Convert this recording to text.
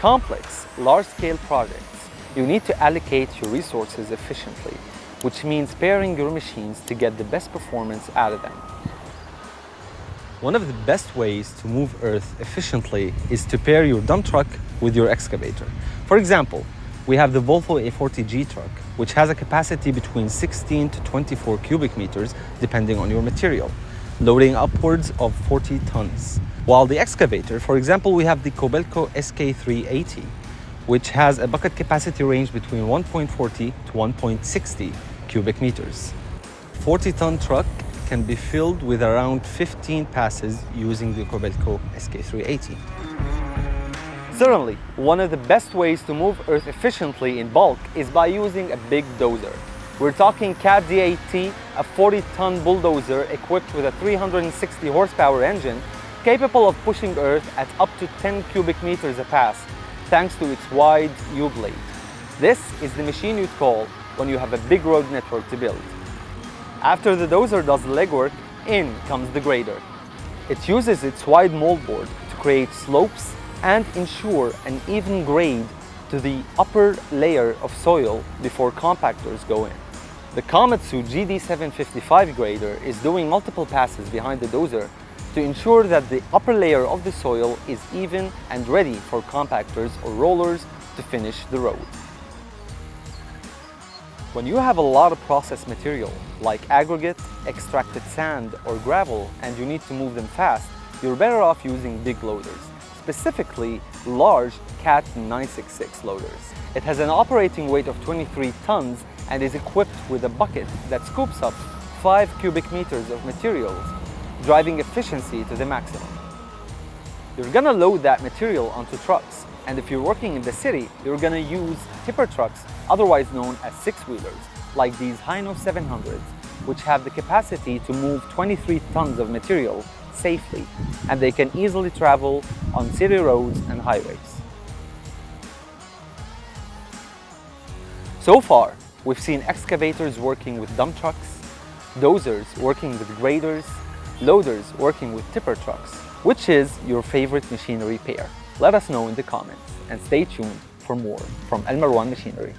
complex, large-scale projects, you need to allocate your resources efficiently, which means pairing your machines to get the best performance out of them. One of the best ways to move earth efficiently is to pair your dump truck with your excavator. For example, we have the Volvo A40G truck, which has a capacity between 16 to 24 cubic meters, depending on your material, loading upwards of 40 tons. While the excavator, for example, we have the Kobelco SK380, which has a bucket capacity range between 1.40 to 1.60 cubic meters. 40-ton truck can be filled with around 15 passes using the Kobelco SK380. Certainly, one of the best ways to move earth efficiently in bulk is by using a big dozer. We're talking Cat D8T, a 40-ton bulldozer equipped with a 360 horsepower engine capable of pushing earth at up to 10 cubic meters a pass, thanks to its wide U-blade. This is the machine you'd call when you have a big road network to build. After the dozer does the legwork, in comes the grader. It uses its wide moldboard to create slopes and ensure an even grade to the upper layer of soil before compactors go in. The Komatsu GD755 grader is doing multiple passes behind the dozer to ensure that the upper layer of the soil is even and ready for compactors or rollers to finish the road. When you have a lot of processed material, like aggregate, extracted sand, or gravel, and you need to move them fast, you're better off using big loaders, specifically large Cat 966 loaders. It has an operating weight of 23 tons and is equipped with a bucket that scoops up 5 cubic meters of materials, driving efficiency to the maximum. You're gonna load that material onto trucks, and if you're working in the city, you're gonna use tipper trucks, otherwise known as six-wheelers, like these Hino 700s, which have the capacity to move 23 tons of material safely, and they can easily travel on city roads and highways. So far, we've seen excavators working with dump trucks, dozers working with graders, loaders working with tipper trucks. Which is your favorite machinery pair? Let us know in the comments, and stay tuned for more from Al Marwan Machinery.